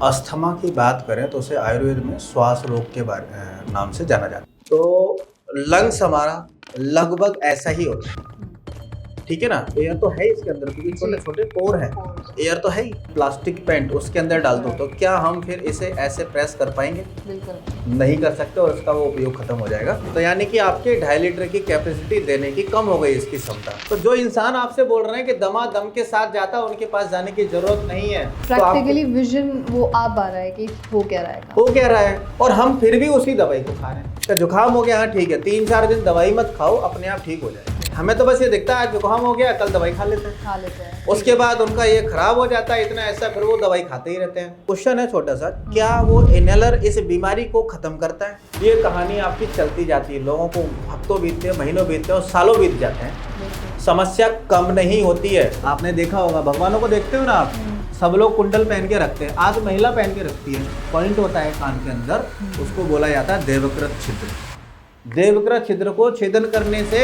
Asthma की बात करें तो उसे आयुर्वेद में श्वास रोग के बारे नाम से जाना जाता है। तो लंग्स हमारा लगभग ऐसा ही होता है, ठीक है ना। एयर तो है इसके अंदर क्योंकि छोटे छोटे पोर हैं, एयर तो है ही। प्लास्टिक पेंट उसके अंदर डाल दो तो क्या हम फिर इसे ऐसे प्रेस कर पाएंगे? बिल्कुल नहीं कर सकते और उसका वो उपयोग खत्म हो जाएगा। तो यानी कि आपके 2.5 लीटर की कैपेसिटी देने की कम हो गई इसकी क्षमता। तो जो इंसान आपसे बोल रहे हैं कि दमादम के साथ जाता है उनके पास जाने की जरूरत नहीं है। प्रैक्टिकली विजन वो आ पा रहा है कि हो क्या रहा है और हम फिर भी उसी दवाई को खा रहे हैं। तो जुकाम हो गया, हाँ ठीक है, 3-4 दिन दवाई मत खाओ, अपने आप ठीक हो जाएगा। हमें तो बस ये दिखता है आज जुकाम हो गया कल दवाई खा लेते हैं। उसके बाद उनका ये खराब हो जाता है इतना ऐसा, फिर वो दवाई खाते ही रहते हैं। क्वेश्चन है छोटा सा, क्या वो इनहेलर इस बीमारी को खत्म करता है? ये कहानी आपकी चलती जाती है, लोगों को हफ्तों बीतते हैं, महीनों बीतते हैं और सालों बीत जाते हैं, समस्या कम नहीं होती है। आपने देखा होगा, भगवानों को देखते हो ना आप, सब लोग कुंडल पहन के रखते हैं, आज महिला पहन के रखती है। पॉइंट होता है कान के अंदर, उसको बोला जाता है देवकृत छिद्र। देवकृत छिद्र को छेदन करने से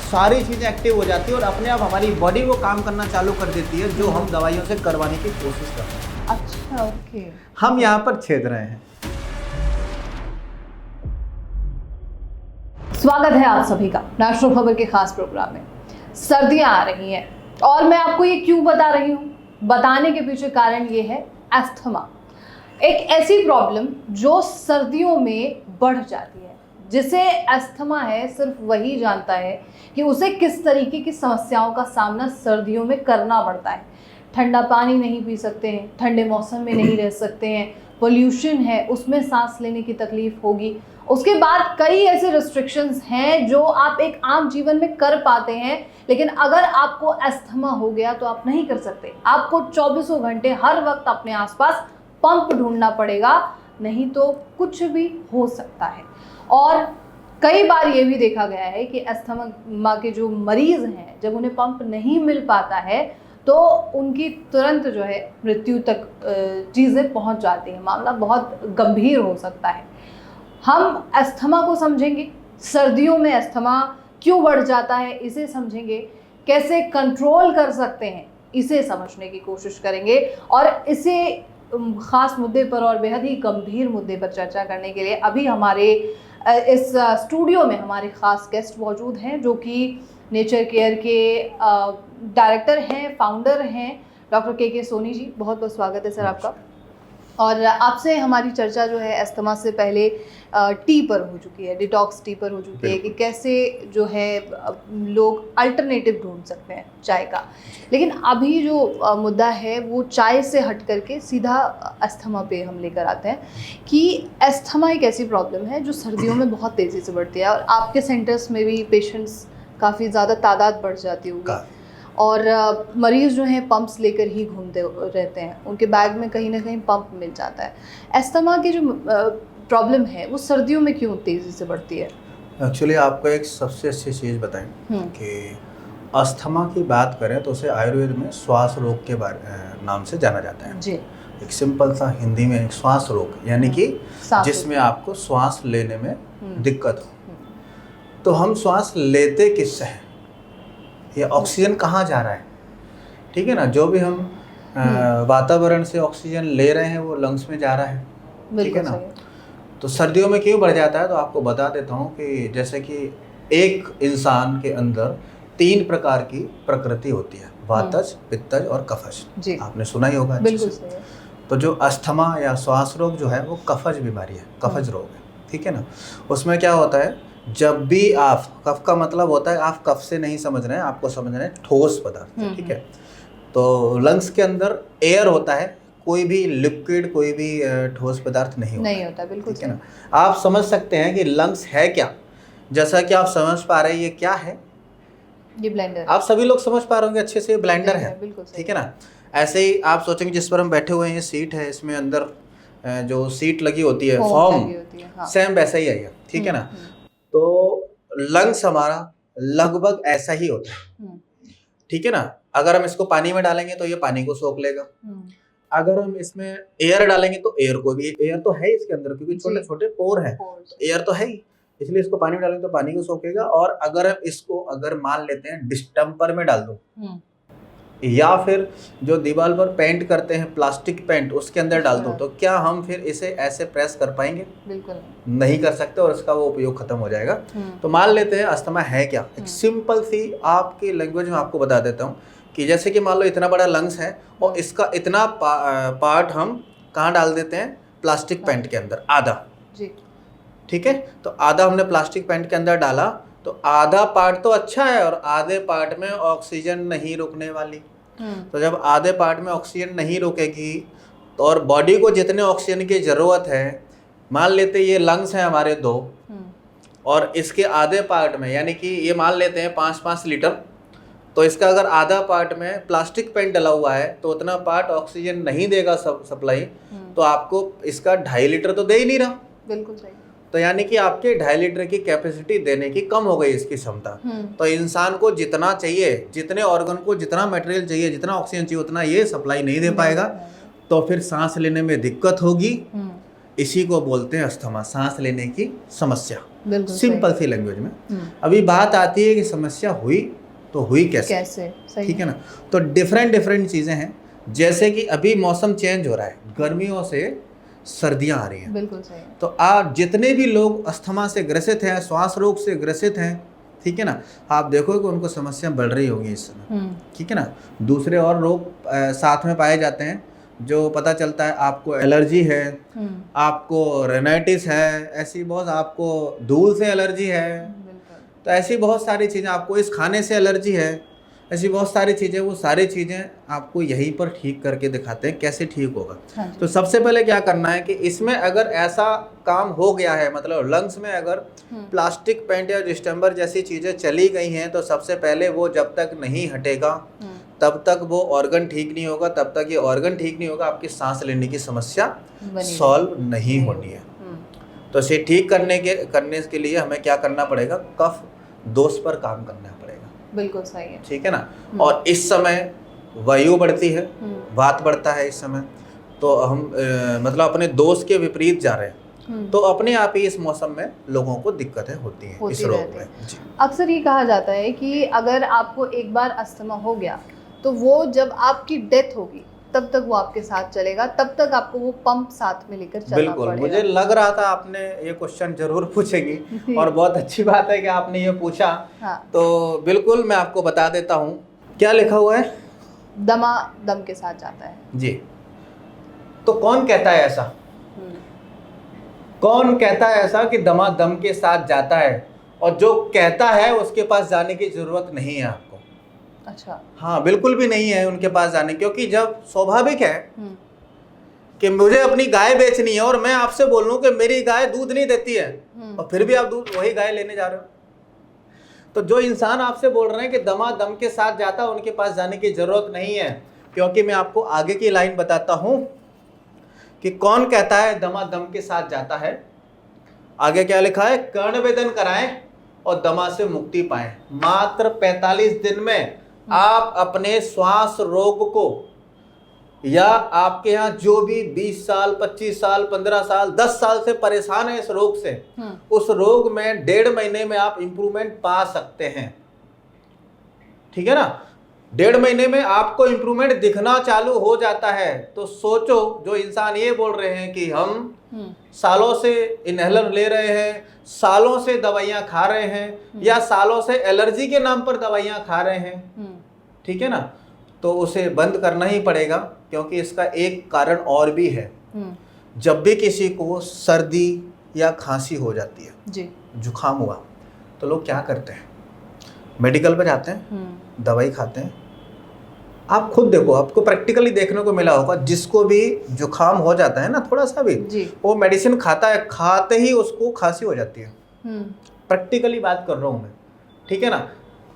सारी चीज़ें एक्टिव हो जाती है और अपने आप हमारी बॉडी वो काम करना चालू कर देती है जो हम दवाइयों से करवाने की कोशिश करते हैं। अच्छा, ओके। हम यहाँ पर छेद रहे हैं। स्वागत है आप सभी का नेशनल खबर के खास प्रोग्राम में। सर्दियां आ रही हैं और मैं आपको ये क्यों बता रही हूँ, बताने के पीछे कारण ये है अस्थमा, एक ऐसी प्रॉब्लम जो सर्दियों में बढ़ जाती है। जिसे अस्थमा है सिर्फ वही जानता है कि उसे किस तरीके की समस्याओं का सामना सर्दियों में करना पड़ता है। ठंडा पानी नहीं पी सकते हैं, ठंडे मौसम में नहीं रह सकते हैं, पोल्यूशन है उसमें सांस लेने की तकलीफ होगी। उसके बाद कई ऐसे रिस्ट्रिक्शंस हैं जो आप एक आम जीवन में कर पाते हैं, लेकिन अगर आपको अस्थमा हो गया तो आप नहीं कर सकते। आपको 24 घंटे हर वक्त अपने आसपास पंप ढूंढना पड़ेगा, नहीं तो कुछ भी हो सकता है। और कई बार ये भी देखा गया है कि अस्थमा के जो मरीज हैं, जब उन्हें पंप नहीं मिल पाता है तो उनकी तुरंत जो है मृत्यु तक चीज़ें पहुंच जाती हैं, मामला बहुत गंभीर हो सकता है। हम अस्थमा को समझेंगे, सर्दियों में अस्थमा क्यों बढ़ जाता है इसे समझेंगे, कैसे कंट्रोल कर सकते हैं इसे समझने की कोशिश करेंगे। और इसे खास मुद्दे पर और बेहद ही गंभीर मुद्दे पर चर्चा करने के लिए अभी हमारे इस स्टूडियो में हमारे खास गेस्ट मौजूद हैं, जो कि नेचर केयर के डायरेक्टर हैं, फाउंडर हैं, डॉक्टर के सोनी जी। बहुत बहुत स्वागत है सर आपका। और आपसे हमारी चर्चा जो है अस्थमा से पहले टी पर हो चुकी है, डिटॉक्स टी पर हो चुकी है कि कैसे जो है लोग अल्टरनेटिव ढूंढ सकते हैं चाय का। लेकिन अभी जो मुद्दा है वो चाय से हट करके सीधा अस्थमा पे हम लेकर आते हैं कि अस्थमा एक ऐसी प्रॉब्लम है जो सर्दियों में बहुत तेज़ी से बढ़ती है और आपके सेंटर्स में भी पेशेंट्स काफ़ी ज़्यादा तादाद बढ़ जाती होगी और मरीज़ जो हैं पंप्स लेकर ही घूमते रहते हैं, उनके बैग में कहीं ना कहीं पंप मिल जाता है। अस्थमा की जो प्रॉब्लम है वो सर्दियों में क्यों तेज़ी से बढ़ती है? एक्चुअली आपको एक सबसे अच्छी चीज़ बताएं कि अस्थमा की बात करें तो उसे आयुर्वेद में श्वास रोग के बारे नाम से जाना जाता है जी। एक सिंपल सा हिंदी में एक श्वास रोग, यानी कि जिसमें आपको श्वास लेने में दिक्कत हो। तो हम श्वास लेते किससे हैं, ये ऑक्सीजन कहाँ जा रहा है, ठीक है ना। जो भी हम वातावरण से ऑक्सीजन ले रहे हैं वो लंग्स में जा रहा है, ठीक है ना। तो सर्दियों में क्यों बढ़ जाता है तो आपको बता देता हूँ कि जैसे कि एक इंसान के अंदर 3 प्रकार की प्रकृति होती है, वातज, पित्तज और कफज। आपने सुना ही होगा। बिल्कुल सही है। तो जो अस्थमा या श्वास रोग जो है वो कफज बीमारी है, कफज रोग है, ठीक है ना। उसमें क्या होता है, जब भी आप, कफ का मतलब होता है, आप कफ से नहीं समझ रहे हैं, आपको समझ रहे हैं ठोस पदार्थ, ठीक है। तो लंग्स के अंदर एयर होता है, कोई भी लिक्विड, कोई भी ठोस पदार्थ नहीं होता, बिल्कुल, ठीक है ना। आप समझ सकते हैं कि लंग्स है क्या, जैसा कि आप समझ पा रहे हैं ये क्या है, ये ब्लेंडर। आप सभी लोग समझ पा रहे होंगे अच्छे से, ये ब्लेंडर है, ठीक है ना। ऐसे ही आप सोचेंगे जिस पर हम बैठे हुए हैं ये सीट है, इसमें अंदर जो सीट लगी होती है फॉर्म, सेम वैसा ही है, ठीक है ना। तो लंग्स हमारा लगभग ऐसा ही होता है, ठीक है ना। अगर हम इसको पानी में डालेंगे तो ये पानी को सोख लेगा, अगर हम इसमें एयर डालेंगे तो एयर को भी, एयर तो है इसके अंदर क्योंकि छोटे छोटे पोर हैं, एयर तो है ही, इसलिए इसको पानी में डालेंगे तो पानी को सोखेगा। और अगर हम इसको, अगर मान लेते हैं डिस्टेंपर में डाल दो या फिर जो दीवार पर पेंट करते हैं प्लास्टिक पेंट उसके अंदर डाल दूं, तो क्या हम फिर इसे ऐसे प्रेस कर पाएंगे? बिल्कुल नहीं कर सकते और इसका वो उपयोग खत्म हो जाएगा। तो मान लेते हैं अस्थमा है क्या, एक सिंपल सी आपकी लैंग्वेज में आपको बता देता हूँ कि जैसे कि मान लो इतना बड़ा लंग्स है और इसका इतना पार्ट हम कहाँ डाल देते हैं, प्लास्टिक पेंट के अंदर, आधा जी। ठीक है, तो आधा हमने प्लास्टिक पेंट के अंदर डाला, तो आधा पार्ट तो अच्छा है और आधे पार्ट में ऑक्सीजन नहीं रुकने वाली। तो जब आधे पार्ट में ऑक्सीजन नहीं रुकेगी तो और बॉडी को जितने ऑक्सीजन की ज़रूरत है, मान लेते ये लंग्स हैं हमारे 2 और इसके आधे पार्ट में यानी कि ये मान लेते हैं 5-5 लीटर, तो इसका अगर आधा पार्ट में प्लास्टिक पेंट डला हुआ है तो उतना पार्ट ऑक्सीजन नहीं देगा सप्लाई, तो आपको इसका 2.5 लीटर तो दे ही नहीं रहा। बिल्कुल सही। तो यानी कि आपके 2.5 लीटर की कैपेसिटी देने की कम हो गई इसकी क्षमता। तो इंसान को जितना चाहिए, जितने ऑर्गन को जितना मटेरियल चाहिए, जितना ऑक्सीजन चाहिए, उतना ये सप्लाई नहीं दे पाएगा, तो फिर सांस लेने में दिक्कत होगी। इसी को बोलते हैं अस्थमा, सांस लेने की समस्या, सिंपल सी लैंग्वेज में। अभी बात आती है कि समस्या हुई तो हुई कैसे, ठीक है ना। तो डिफरेंट चीज़ें हैं, जैसे कि अभी मौसम चेंज हो रहा है, गर्मियों से सर्दियां आ रही हैं। बिल्कुल सही। तो आप जितने भी लोग अस्थमा से ग्रसित हैं, श्वास रोग से ग्रसित हैं, ठीक है ना, आप देखो कि उनको समस्या बढ़ रही होगी इस समय, ठीक है ना। दूसरे और रोग साथ में पाए जाते हैं, जो पता चलता है आपको एलर्जी है, आपको रेनाइटिस है, ऐसी बहुत, आपको धूल से एलर्जी है, तो ऐसी बहुत सारी चीज़ें, आपको इस खाने से एलर्जी है, ऐसी बहुत सारी चीज़ें, वो सारी चीज़ें आपको यहीं पर ठीक करके दिखाते हैं कैसे ठीक होगा। हाँ। तो सबसे पहले क्या करना है कि इसमें अगर ऐसा काम हो गया है, मतलब लंग्स में अगर प्लास्टिक पेंट या डिस्टेंबर जैसी चीज़ें चली गई हैं, तो सबसे पहले वो जब तक नहीं हटेगा तब तक वो ऑर्गन ठीक नहीं होगा, तब तक ये ऑर्गन ठीक नहीं होगा, आपकी सांस लेने की समस्या सॉल्व नहीं होनी है। तो इसे ठीक करने के लिए हमें क्या करना पड़ेगा, कफ दोष पर काम करना पड़ेगा। बिल्कुल सही है, ठीक है ना। और इस समय वायु बढ़ती है, वात बढ़ता है इस समय, तो हम मतलब अपने दोस्त के विपरीत जा रहे हैं, तो अपने आप ही इस मौसम में लोगों को दिक्कतें होती हैं इस रोग में। अक्सर ये कहा जाता है कि अगर आपको एक बार अस्थमा हो गया तो वो जब आपकी डेथ होगी तब तक वो आपके साथ चलेगा, तब तक आपको वो पंप साथ में लेकर चलना बिल्कुल पड़ेगा। मुझे लग रहा था आपने ये क्वेश्चन जरूर पूछेगी और बहुत अच्छी बात है कि आपने ये पूछा। हाँ। तो बिल्कुल मैं आपको बता देता हूँ, क्या लिखा हुआ है, दमा दम के साथ जाता है जी। तो कौन कहता है ऐसा, कौन कहता है ऐसा कि दमा दम के साथ जाता है, और जो कहता है उसके पास जाने की जरूरत नहीं है आपको। अच्छा। हाँ बिल्कुल भी नहीं है उनके पास जाने, क्योंकि जब स्वाभाविक है कि मुझे अपनी गाय बेचनी है और मैं आपसे बोल लूं कि मेरी गाय दूध नहीं देती है, और फिर भी आप दूध वही गाय लेने जा रहे हो, तो जो इंसान आपसे बोल रहे हैं कि दमा दम के साथ जाता है, उनके पास जाने की जरूरत नहीं है। क्योंकि मैं आपको आगे की लाइन बताता हूं कि कौन कहता है दमा दम के साथ जाता है। आगे क्या लिखा है, कर्ण वेदन कराएं और दमा से मुक्ति पाएं। मात्र 45 दिन में आप अपने श्वास रोग को, या आपके यहाँ जो भी 20 साल 25 साल 15 साल 10 साल से परेशान है इस रोग से, उस रोग में 1.5 महीने में आप इंप्रूवमेंट पा सकते हैं। ठीक है ना, 1.5 महीने में आपको इंप्रूवमेंट दिखना चालू हो जाता है। तो सोचो, जो इंसान ये बोल रहे हैं कि हम सालों से इनहेलर ले रहे हैं, सालों से दवाइयां खा रहे हैं, या सालों से एलर्जी के नाम पर दवाइयां खा रहे हैं, ठीक है ना, तो उसे बंद करना ही पड़ेगा। क्योंकि इसका एक कारण और भी है। जब भी किसी को सर्दी या खांसी हो जाती है जी, जुकाम हुआ, तो लोग क्या करते हैं, मेडिकल पर जाते हैं, दवाई खाते हैं। आप खुद देखो, आपको प्रैक्टिकली देखने को मिला होगा, जिसको भी जुकाम हो जाता है ना थोड़ा सा भी, वो मेडिसिन खाता है, खाते ही उसको खांसी हो जाती है। प्रैक्टिकली बात कर रहा हूँ मैं, ठीक है ना।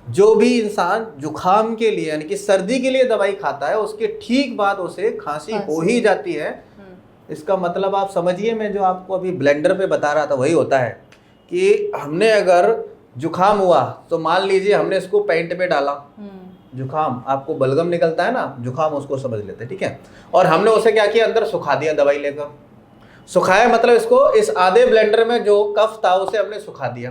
जो भी इंसान जुकाम के लिए यानी कि सर्दी के लिए दवाई खाता है, उसके ठीक बाद उसे खांसी हो ही जाती है। इसका मतलब आप समझिए, मैं जो आपको अभी ब्लेंडर पे बता रहा था वही होता है कि हमने अगर जुकाम हुआ तो मान लीजिए हमने इसको पेंट पे डाला, जुकाम आपको बलगम निकलता है ना, जुकाम उसको समझ लेते, ठीक है, और हमने उसे क्या किया, अंदर सुखा दिया दवाई लेकर। सुखाया मतलब इसको, इस आधे ब्लेंडर में जो कफ था उसे हमने सुखा दिया,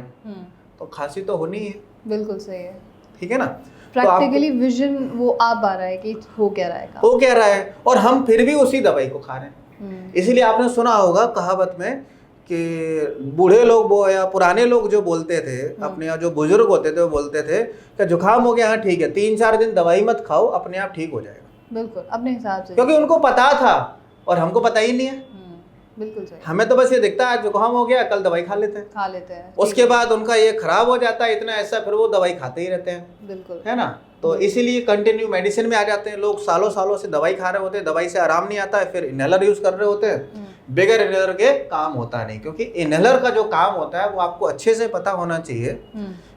तो खांसी तो होनी है। बिल्कुल सही है, ठीक है ना। प्रैक्टिकली विजन वो आ पा रहा है कि हो क्या रहा है काम। हो क्या रहा है, और हम फिर भी उसी दवाई को खा रहे हैं। इसीलिए आपने सुना होगा कहावत में कि बूढ़े लोग वो या पुराने लोग जो बोलते थे, अपने यहाँ जो बुजुर्ग होते थे वो बोलते थे कि जुकाम हो गया, हाँ ठीक है, 3-4 दिन दवाई मत खाओ, अपने आप ठीक हो जाएगा। बिल्कुल अपने हिसाब से, क्योंकि उनको पता था और हमको पता ही नहीं है। बिल्कुल सही। हमें तो बस ये दिखता है जुकाम हो गया, कल दवाई खा लेते हैं। उसके बाद उनका ये खराब हो जाता है इतना ऐसा, फिर वो दवाई खाते ही रहते हैं। बिल्कुल है ना। तो इसीलिए कंटिन्यू मेडिसिन में आ जाते हैं लोग, सालों सालों से दवाई खा रहे होते हैं, दवाई से आराम नहीं आता है, फिर इनहेलर यूज कर रहे होते हैं। बगैर इनहेलर के काम होता नहीं, क्योंकि इनहेलर का जो काम होता है वो आपको अच्छे से पता होना चाहिए।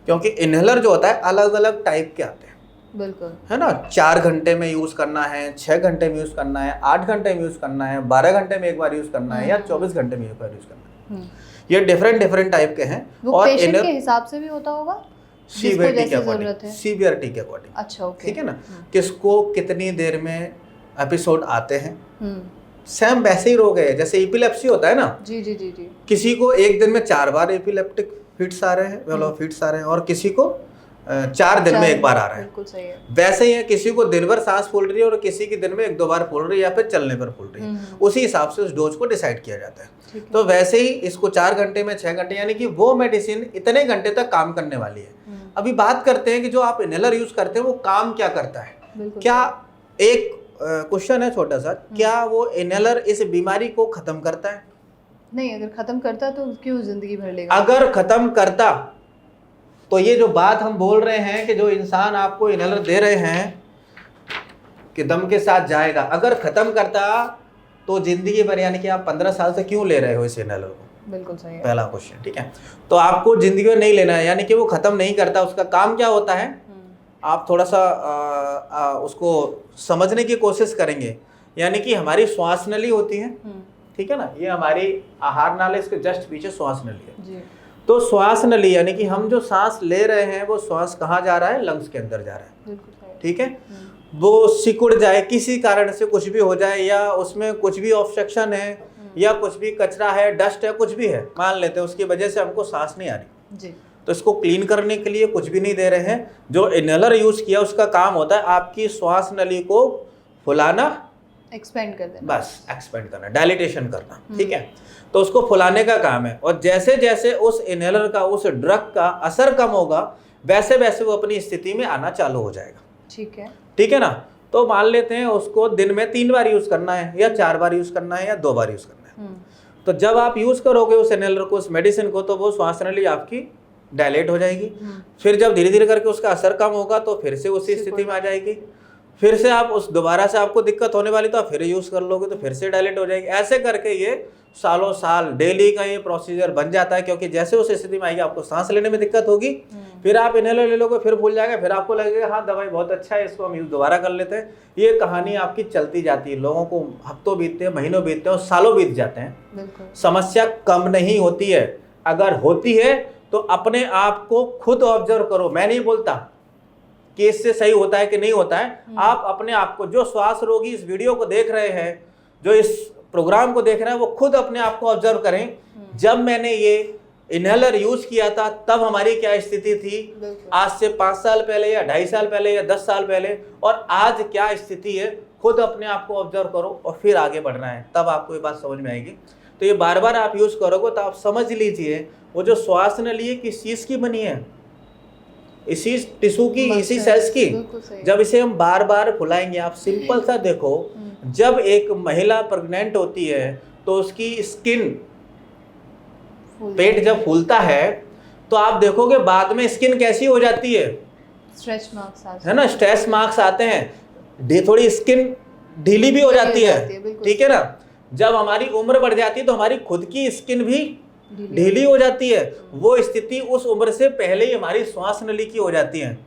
क्योंकि इनहेलर जो होता है अलग अलग टाइप के आते हैं। बिल्कुल, है ना। 4 घंटे में यूज करना है, 6 घंटे में यूज करना है, 8 घंटे में यूज करना है, 12 घंटे में एक बार यूज करना है, या 24 घंटे में एक बार यूज करना है। ये डिफरेंट टाइप के हैं। और पेशेंट के हिसाब से भी होता होगा, सीवियरिटी के अकॉर्डिंग, सीवियरिटी के अकॉर्डिंग। अच्छा, ओके, ठीक है ना। किसको कितनी देर में एपिसोड आते हैं, सेम वैसे ही रोग है जैसे एपिलेप्सी होता है ना। जी जी जी जी। किसी को एक दिन में 4 बार एपिलेप्टिक फिट्स आ रहे हैं, फिट्स आ रहे हैं, और किसी को 4 दिन में एक बार आ रहा है। बिल्कुल सही है। वैसे ही है, किसी को दिन भर सांस फूल रही है और किसी की दिन में 1-2 बार फूल रही है, या फिर चलने पर फूल रही है। उसी हिसाब से उस डोज को डिसाइड किया जाता है। तो वैसे ही इसको 4 घंटे में 6 घंटे, यानी कि वो मेडिसिन इतने घंटे तक काम करने वाली है। अभी बात करते हैं कि जो आप इनहेलर यूज करते हैं वो काम क्या करता है। क्या एक क्वेश्चन है छोटा सा, क्या वो इनहेलर इस बीमारी को खत्म करता है? नहीं, अगर खत्म करता तो क्यों जिंदगी भर लेगा। अगर खत्म करता तो ये जो बात हम बोल रहे हैं कि जो इंसान आपको इनहेलर दे रहे हैं कि दम के साथ जाएगा, अगर खत्म करता तो जिंदगी भर, यानी कि आप 15 साल से क्यों ले रहे हो इस इनहेलर को? बिल्कुल सही है। पहला क्वेश्चन, ठीक है। तो आपको जिंदगी में नहीं लेना है, यानी कि वो खत्म नहीं करता। उसका काम क्या होता है, आप थोड़ा सा उसको समझने की कोशिश करेंगे। यानी कि हमारी श्वास नली होती है, ठीक है ना, ये हमारी आहार नाली, इसके जस्ट पीछे श्वास नली है जी। तो श्वास नली यानी कि हम जो सांस ले रहे हैं वो श्वास कहाँ जा रहा है, लंग्स के अंदर जा रहा है, ठीक है। वो सिकुड़ जाए किसी कारण से, कुछ भी हो जाए, या उसमें कुछ भी ऑब्स्ट्रक्शन है, या कुछ भी कचरा है, डस्ट है, कुछ भी है, मान लेते हैं, उसकी वजह से हमको सांस नहीं आ रही जी। तो इसको क्लीन करने के लिए कुछ भी नहीं दे रहे हैं। जो इनहेलर यूज किया उसका काम होता है आपकी श्वास नली को फुलाना, एक्सपेंड कर देना, बस एक्सपेंड करना, डायलिटेशन करना, ठीक है। तो उसको फुलाने का काम है। और जैसे जैसे उस इनहेलर का, उस ड्रग का असर कम होगा, वैसे वैसे वो अपनी स्थिति में आना चालू हो जाएगा, ठीक है ना। तो मान लेते हैं उसको दिन में 3 बार यूज करना है, या 4 बार यूज करना है, या 2 बार यूज करना है। तो जब आप यूज करोगे उस इनहेलर को, उस मेडिसिन को, तो वो श्वास नली आपकी डायलेट हो जाएगी। फिर जब धीरे धीरे करके उसका असर कम होगा तो फिर से उसी स्थिति में आ जाएगी। फिर से आप उस दोबारा से आपको दिक्कत होने वाली तो आप फिर यूज कर लोगे तो फिर से डायलेट हो जाएगी। ऐसे करके ये सालों साल डेली का ये प्रोसीजर बन जाता है। क्योंकि जैसे उस स्थिति में आएगी आपको सांस लेने में दिक्कत होगी, फिर आप इनहेलर ले लोगे, फिर भूल जाएगा, फिर आपको लगेगा हाँ दवाई बहुत अच्छा है, इसको हम यूज दोबारा कर लेते हैं। ये कहानी आपकी चलती जाती है। लोगों को हफ्तों बीतते हैं, महीनों बीतते हैं और सालों बीत जाते हैं, समस्या कम नहीं होती है। अगर होती है तो अपने आप को खुद ऑब्जर्व करो। मैं नहीं बोलता कि इससे सही होता है कि नहीं होता है। आप अपने आप को, जो श्वास रोगी इस वीडियो को देख रहे हैं, जो इस प्रोग्राम को देख रहे हैं, वो खुद अपने आप को ऑब्जर्व करें। जब मैंने ये इनहेलर यूज किया था तब हमारी क्या स्थिति थी, आज से 5 साल पहले या 2.5 साल पहले या 10 साल पहले, और आज क्या स्थिति है। खुद अपने आप को ऑब्जर्व करो और फिर आगे बढ़ना है, तब आपको ये बात समझ में आएगी। तो ये बार बार आप यूज करोगे तो आप समझ लीजिए वो जो श्वास नली है किस चीज की बनी है, इसी टिश्यू की, इसी सेल्स की। जब इसे हम बार बार फुलाएंगे, आप सिंपल सा देखो, जब एक महिला प्रेग्नेंट होती है तो उसकी स्किन, पेट जब फूलता है तो आप देखोगे बाद में स्किन कैसी हो जाती है, स्ट्रेच मार्क्स है ना, स्ट्रेच मार्क्स आते हैं, थोड़ी स्किन ढीली भी हो जाती है, ठीक है ना। जब हमारी उम्र बढ़ जाती है तो हमारी खुद की स्किन भी ढीली हो जाती है। वो स्थिति उस उम्र से पहले ही हमारी श्वास नली की हो जाती है।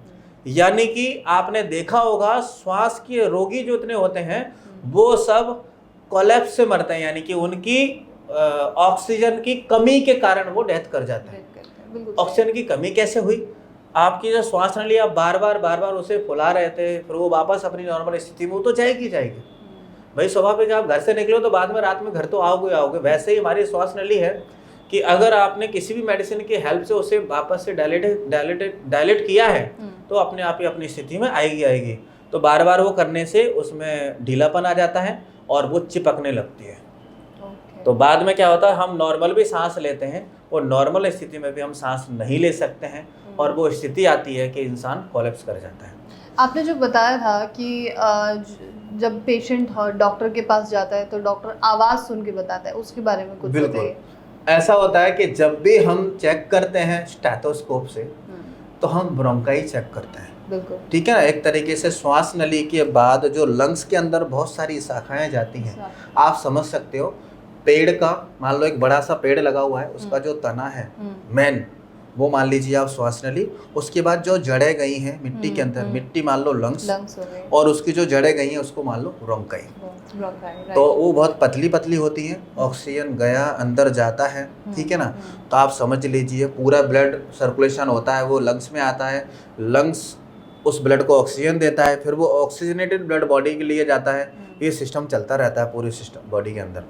यानी कि आपने देखा होगा श्वास के रोगी जो इतने होते हैं वो सब कोलैप्स से मरते हैं, यानी कि उनकी ऑक्सीजन की कमी के कारण वो डेथ कर जाते हैं। ऑक्सीजन की कमी कैसे हुई? आपकी जो श्वास नली आप बार बार उसे फुला रहे थे, फिर वो वापस अपनी नॉर्मल स्थिति में वो तो जाएगी। भाई स्वाभाविक आप घर से निकलो तो बाद में रात में घर तो आओगे। वैसे ही हमारी श्वास नली है, कि अगर आपने किसी भी मेडिसिन की हेल्प से उसे वापस से डायलेट किया है तो अपने आप ही अपनी स्थिति में आएगी। तो बार बार वो करने से उसमें ढीलापन आ जाता है और वो चिपकने लगती है। तो बाद में क्या होता है, हम नॉर्मल भी सांस लेते हैं और नॉर्मल स्थिति में भी हम सांस नहीं ले सकते हैं और वो स्थिति आती है कि इंसान कोलैप्स कर जाता है। आपने जो बताया था कि जब पेशेंट डॉक्टर के पास जाता है तो डॉक्टर आवाज़ सुन के बताता है, उसके बारे में कुछ बताइए। ऐसा होता है कि जब भी हम चेक करते हैं स्टेथोस्कोप से तो हम ब्रोंकाई चेक करते हैं, बिल्कुल ठीक है ना। एक तरीके से श्वास नली के बाद जो लंग्स के अंदर बहुत सारी शाखाएं जाती हैं, आप समझ सकते हो पेड़ का, मान लो एक बड़ा सा पेड़ लगा हुआ है, उसका जो तना है मेन, वो मान लीजिए आप श्वास नली, उसके बाद जो जड़ें गई हैं मिट्टी के अंदर, मिट्टी मान लो लंग्स हो गए, और उसकी जो जड़ें गई हैं उसको मान लो ब्रोंकाई। तो वो बहुत पतली पतली होती हैं, ऑक्सीजन गया अंदर जाता है, ठीक है ना। तो आप समझ लीजिए पूरा ब्लड सर्कुलेशन होता है, वो लंग्स में आता है, लंग्स उस ब्लड को ऑक्सीजन देता है, फिर वो ऑक्सीजनेटेड ब्लड बॉडी के लिए जाता है। ये सिस्टम चलता रहता है पूरे सिस्टम बॉडी के अंदर।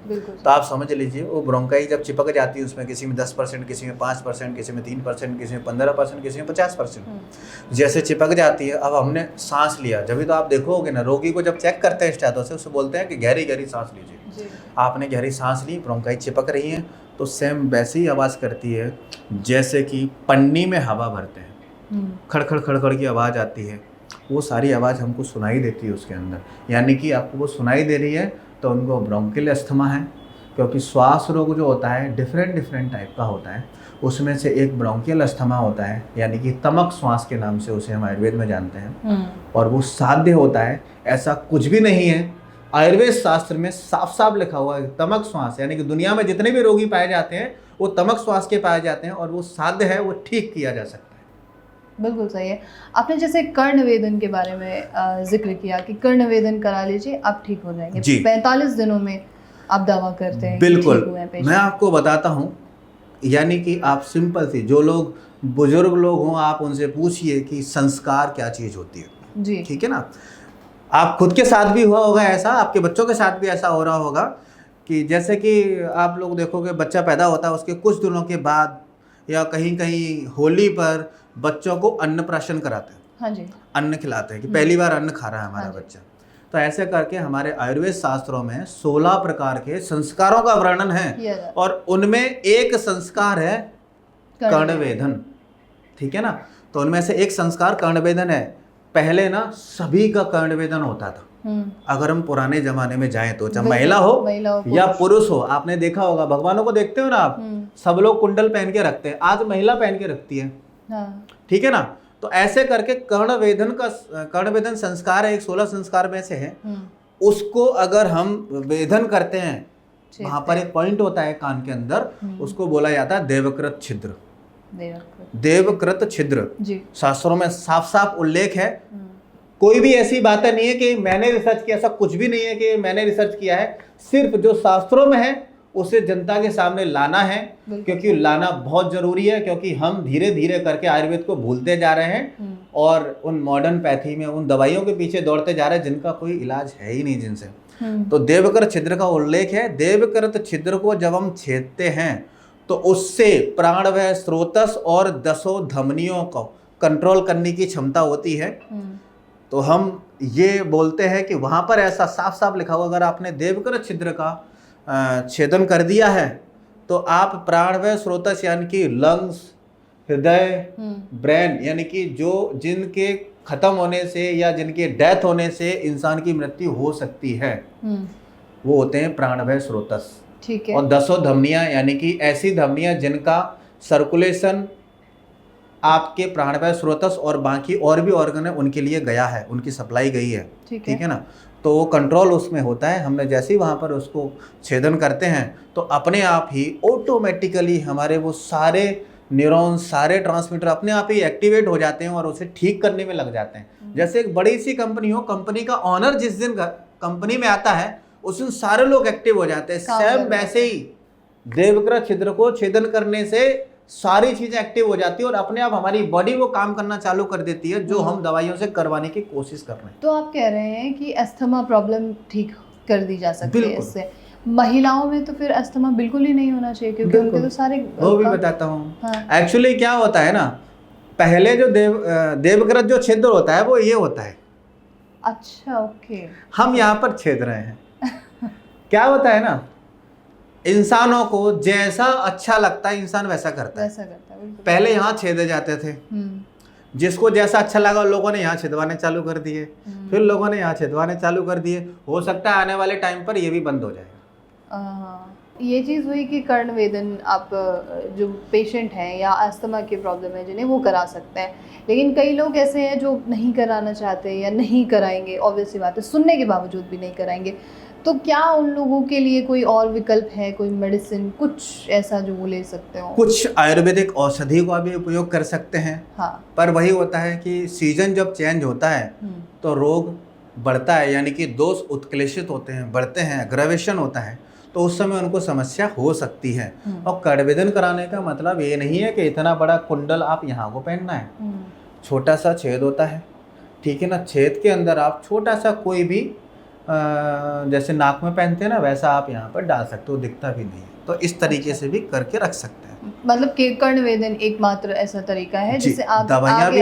तो आप समझ लीजिए वो ब्रोंकाई जब चिपक जाती है उसमें, किसी में 10%, किसी में 5%, किसी में 3%, किसी में 15%, किसी में 50%, जैसे चिपक जाती है। अब हमने सांस लिया, जब भी तो आप देखोगे ना, रोगी को जब चेक करते हैं स्टेथो से, उससे बोलते हैं कि गहरी गहरी सांस लीजिए। आपने गहरी सांस ली, ब्रोंकाई चिपक रही है, तो सेम वैसे ही आवाज़ करती है जैसे कि पन्नी में हवा भरते हैं, खड़खड़ खड़खड़ की आवाज़ आती है। वो सारी आवाज़ हमको सुनाई देती है उसके अंदर, यानी कि आपको वो सुनाई दे रही है तो उनको ब्रोंकियल अस्थमा है। क्योंकि श्वास रोग जो होता है डिफरेंट टाइप का होता है, उसमें से एक ब्रोंकियल अस्थमा होता है, यानी कि तमक श्वास के नाम से उसे हम आयुर्वेद में जानते हैं, और वो साध्य होता है। ऐसा कुछ भी नहीं है, आयुर्वेद शास्त्र में साफ साफ लिखा हुआ है तमक श्वास, यानी कि दुनिया में जितने भी रोगी पाए जाते हैं वो तमक श्वास के पाए जाते हैं, और वो साध्य है, वो ठीक किया जा सकता है। बिल्कुल सही है। आपने जैसे कर्णवेदन के बारे में जिक्र किया कि कर्णवेदन करा लीजिए, आप ठीक हो जाएंगे। 45 दिनों में आप दवा करते हैं। बिल्कुल, मैं आपको बताता हूँ, यानी कि आप सिंपल सी, जो लोग बुजुर्ग लोग हों आप उनसे पूछिए कि संस्कार क्या चीज़ होती है जी, ठीक है ना। आप खुद के साथ भी हुआ होगा ऐसा, आपके बच्चों के साथ भी ऐसा हो रहा होगा कि जैसे कि आप लोग देखोगे बच्चा पैदा होता है, उसके कुछ दिनों के बाद या कहीं कहीं होली पर बच्चों को अन्नप्राशन कराते हैं। हाँ जी, अन्न खिलाते हैं कि पहली बार अन्न खा रहा है हमारा बच्चा। तो ऐसे करके हमारे आयुर्वेद शास्त्रों में 16 प्रकार के संस्कारों का वर्णन है, और उनमें एक संस्कार है कर्णवेधन, ठीक है ना। तो उनमें से एक संस्कार कर्णवेधन है। पहले ना सभी का कर्णवेधन होता था। अगर हम पुराने जमाने में जाएं तो चाहे महिला हो या पुरुष हो, आपने देखा होगा, भगवानों को देखते हो ना आप, सब लोग कुंडल पहन के रखते हैं, आज महिला पहन के रखती है, ठीक है ना। तो ऐसे करके कर्णवेधन संस्कार है, एक 16 संस्कार में से है। उसको अगर हम वेधन करते हैं, वहां पर एक पॉइंट होता है कान के अंदर, उसको बोला जाता है देवकृत छिद्र। देवकृत छिद्र शास्त्रों में साफ साफ उल्लेख है। कोई भी ऐसी बात नहीं है कि मैंने रिसर्च किया, ऐसा कुछ भी नहीं है कि मैंने रिसर्च किया है। सिर्फ जो शास्त्रों में है उसे जनता के सामने लाना है, क्योंकि लाना बहुत जरूरी है, क्योंकि हम धीरे धीरे करके आयुर्वेद को भूलते जा रहे हैं और उन मॉडर्न पैथी में उन दवाइयों के पीछे दौड़ते जा रहे हैं जिनका कोई इलाज है ही नहीं जिनसे। तो देवकृत छिद्र का उल्लेख है। देवकृत छिद्र को जब हम छेदते हैं तो उससे प्राणवायु स्रोतस और 10 धमनियों को कंट्रोल करने की क्षमता होती है। तो हम ये बोलते हैं कि वहाँ पर ऐसा साफ साफ लिखा हुआ, अगर आपने देवकृत छिद्र का छेदन कर दिया है तो आप प्राणवायु स्रोतस यानी कि लंग्स, हृदय, ब्रेन, यानी कि जो जिनके खत्म होने से या जिनके डेथ होने से इंसान की मृत्यु हो सकती है, वो होते हैं प्राणवायु स्रोतस। ठीक है। और 10 धमनियां, यानी कि ऐसी धमनियां जिनका सर्कुलेशन आपके प्राणवायु स्रोतस और बाकी और भी ऑर्गन है उनके लिए गया है, उनकी सप्लाई गई है, ठीक है ना। तो वो कंट्रोल उसमें होता है। हमने जैसे ही वहाँ पर उसको छेदन करते हैं तो अपने आप ही ऑटोमेटिकली हमारे वो सारे न्यूरॉन्स, सारे ट्रांसमीटर अपने आप ही एक्टिवेट हो जाते हैं और उसे ठीक करने में लग जाते हैं। जैसे एक बड़ी सी कंपनी हो, कंपनी का ऑनर जिस दिन कंपनी में आता है उस दिन सारे लोग एक्टिव हो जाते हैं। सेम वैसे ही देवकृत छिद्र को छेदन करने से सारी चीजें एक्टिव हो जाती है और अपने आप हमारी बॉडी वो काम करना चालू कर देती है जो हम दवाइयों से करवाने की कोशिश कर रहे हैं। तो आप कह रहे हैं कि अस्थमा प्रॉब्लम ठीक कर दी जा सकती है इससे। महिलाओं में तो फिर अस्थमा बिल्कुल ही नहीं होना चाहिए, क्योंकि उनके तो सारे वो भी बताता हूँ। हाँ। एक्चुअली क्या होता है ना, पहले जो देवग्रत जो छिद्र होता है वो ये होता है। अच्छा, ओके। हम यहाँ पर छेद रहे हैं। क्या होता है ना, इंसानों को जैसा अच्छा लगता है इंसान वैसा करता है। बिल्कुल। पहले यहाँ छेदे जाते थे, जिसको जैसा अच्छा लगा लोगों ने यहाँ छिदवाने चालू कर दिए, फिर लोगों ने यहाँ छिदवाने चालू कर दिए। हो सकता है आने वाले टाइम पर ये भी बंद हो जाएगा। ये चीज़ हुई कि कर्णवेदन आप जो पेशेंट हैं या अस्थमा की प्रॉब्लम है जिन्हें वो करा सकते हैं, लेकिन कई लोग ऐसे हैं जो नहीं कराना चाहते या नहीं कराएंगे, ऑब्वियस सी बात है, सुनने के बावजूद भी नहीं कराएंगे। तो क्या उन लोगों के लिए कोई और विकल्प है, कोई मेडिसिन, कुछ ऐसा जो वो ले सकते हो? कुछ आयुर्वेदिक औषधि का भी उपयोग कर सकते हैं। हाँ। पर वही होता है कि सीजन जब चेंज होता है तो रोग बढ़ता है, यानी कि दोष उत्क्लेशित होते हैं, बढ़ते हैं, एग्रावेशन होता है, तो उस समय उनको समस्या हो सकती है। और कर्णवेदन कराने का मतलब ये नहीं है कि इतना बड़ा कुंडल आप यहाँ को पहनना है। छोटा सा छेद होता है, ठीक है ना, छेद के अंदर आप छोटा सा कोई भी जैसे नाक में पहनते हैं ना, वैसा आप यहाँ पर डाल सकते हो, दिखता भी नहीं है। तो इस तरीके से भी करके रख सकते हैं। मतलब कि कर्णवेदन एकमात्र ऐसा तरीका है जिससे आप दवाइयाँ भी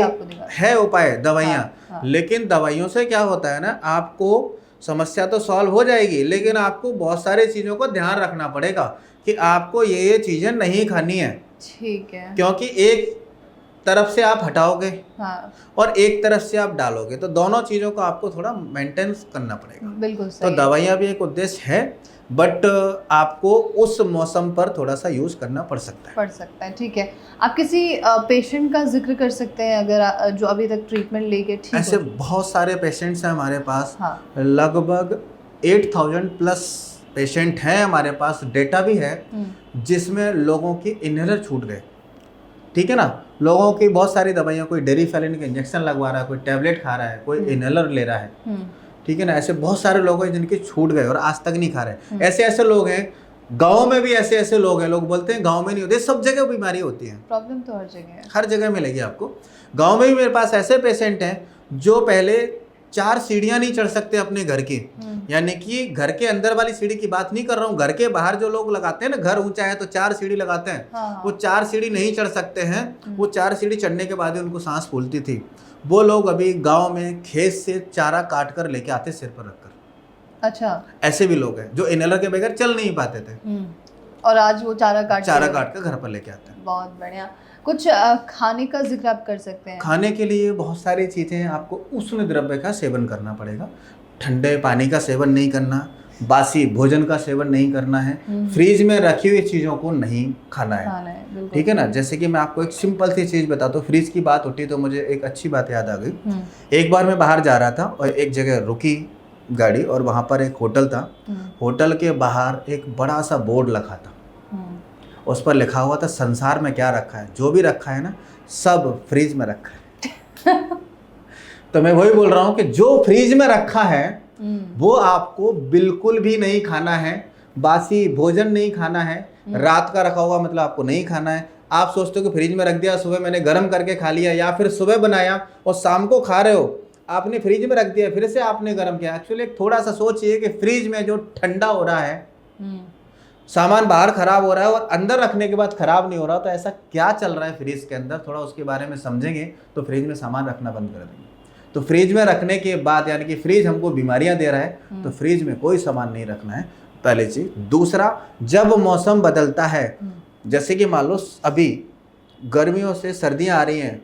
है, उपाय दवाइयाँ। हाँ। लेकिन दवाइयों से क्या होता है ना, आपको समस्या तो सॉल्व हो जाएगी, लेकिन आपको बहुत सारी चीज़ों को ध्यान रखना पड़ेगा कि आपको ये चीज़ें नहीं खानी है। ठीक है। क्योंकि एक तरफ से आप हटाओगे, हाँ, और एक तरफ से आप डालोगे, तो दोनों चीज़ों को आपको थोड़ा मेंटेनेंस करना पड़ेगा। बिल्कुल सही। तो दवाइयाँ भी एक उद्देश्य है, बट आपको उस मौसम पर थोड़ा सा यूज़ करना पड़ सकता है। ठीक है। आप किसी पेशेंट का जिक्र कर सकते हैं अगर जो अभी तक ट्रीटमेंट लेके ठीक? ऐसे बहुत सारे पेशेंट्स हैं हमारे पास। हाँ। लगभग 8000 प्लस पेशेंट हैं हमारे पास, डेटा भी है, जिसमें लोगों की इनहेलर छूट गए। ठीक है ना, लोगों की बहुत सारी दवाइयाँ, कोई डेरिफेलिन के इंजेक्शन लगवा रहा है, कोई टैबलेट खा रहा है, कोई इनहेलर ले रहा है। ठीक है ना, ऐसे बहुत सारे लोग हैं जिनके छूट गए और आज तक नहीं खा रहे। ऐसे लोग हैं, गाँव में भी ऐसे लोग हैं। लोग बोलते हैं गाँव में नहीं होते, सब जगह बीमारी होती है। प्रॉब्लम तो हर जगह है, हर जगह मिलेगी आपको। गाँव में भी मेरे पास ऐसे पेशेंट हैं जो पहले 4 सीढ़ियाँ नहीं चढ़ सकते अपने घर की, यानी कि घर के अंदर वाली सीढ़ी की बात नहीं कर रहा हूँ, घर के बाहर जो लोग लगाते हैं ना, घर ऊंचा है तो 4 सीढ़ी लगाते हैं। हाँ। वो 4 सीढ़ी नहीं चढ़ सकते हैं। वो 4 सीढ़ी चढ़ने के बाद ही उनको सांस फूलती थी। वो लोग अभी गांव में खेत से चारा काट कर लेके आते सिर पर रखकर। अच्छा, ऐसे भी लोग हैं जो इनहेलर के बगैर चल नहीं पाते थे, और आज वो चारा काट कर घर पर लेके आते हैं। बहुत बढ़िया। कुछ खाने का जिक्र आप कर सकते हैं? खाने के लिए बहुत सारी चीज़ें हैं। आपको उष्ण द्रव्य का सेवन करना पड़ेगा, ठंडे पानी का सेवन नहीं करना, बासी भोजन का सेवन नहीं करना है, फ्रीज में रखी हुई चीज़ों को नहीं खाना है। ठीक है ना, जैसे कि मैं आपको एक सिंपल सी चीज़ बताता हूँ। फ्रीज की बात उठी तो मुझे एक अच्छी बात याद आ गई। एक बार मैं बाहर जा रहा था और एक जगह रुकी गाड़ी, और वहाँ पर एक होटल था। होटल के बाहर एक बड़ा सा बोर्ड लगा था, उस पर लिखा हुआ था संसार में क्या रखा है, जो भी रखा है ना सब फ्रीज में रखा है। तो मैं वही बोल रहा हूँ कि जो फ्रीज में रखा है वो आपको बिल्कुल भी नहीं खाना है। बासी भोजन नहीं खाना है, रात का रखा हुआ मतलब आपको नहीं खाना है। आप सोचते हो कि फ्रीज में रख दिया, सुबह मैंने गर्म करके खा लिया, या फिर सुबह बनाया और शाम को खा रहे हो, आपने फ्रीज में रख दिया, फिर से आपने गर्म किया। एक्चुअली थोड़ा सा सोचिए कि फ्रीज में जो ठंडा हो रहा है, सामान बाहर खराब हो रहा है और अंदर रखने के बाद खराब नहीं हो रहा, तो ऐसा क्या चल रहा है फ्रीज के अंदर, थोड़ा उसके बारे में समझेंगे तो फ्रीज में सामान रखना बंद कर देंगे। तो फ्रीज में रखने के बाद, यानी कि फ्रीज हमको बीमारियां दे रहा है, तो फ्रीज में कोई सामान नहीं रखना है, पहली चीज। दूसरा, जब मौसम बदलता है, जैसे कि मान लो अभी गर्मियों से सर्दियां आ रही हैं,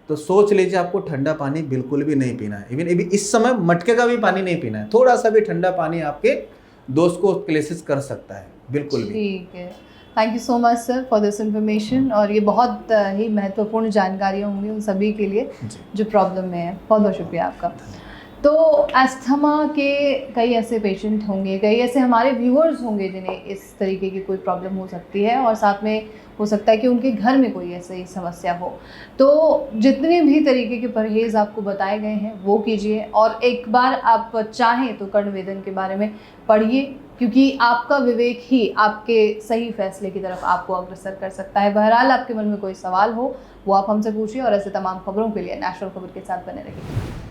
तो सोच लीजिए आपको ठंडा पानी बिल्कुल भी नहीं पीना है। इवन इस समय मटके का भी पानी नहीं पीना है। थोड़ा सा भी ठंडा पानी आपके दोस्त को क्लेशिस कर सकता है, बिल्कुल भी। ठीक है, thank you so much sir for this information, और ये बहुत ही महत्वपूर्ण जानकारियाँ होंगी उन सभी के लिए जो प्रॉब्लम में है। बहुत बहुत शुक्रिया आपका। तो अस्थमा के कई ऐसे पेशेंट होंगे, कई ऐसे हमारे व्यूअर्स होंगे जिन्हें इस तरीके की कोई प्रॉब्लम हो सकती है, और साथ में हो सकता है कि उनके घर में कोई ऐसी समस्या हो। तो जितने भी तरीके के परहेज़ आपको बताए गए हैं वो कीजिए, और एक बार आप चाहें तो कर्णवेदन के बारे में पढ़िए, क्योंकि आपका विवेक ही आपके सही फैसले की तरफ आपको अग्रसर कर सकता है। बहरहाल, आपके मन में कोई सवाल हो वो आप हमसे पूछिए, और ऐसे तमाम खबरों के लिए नेशनल खबर के साथ बने रहिए।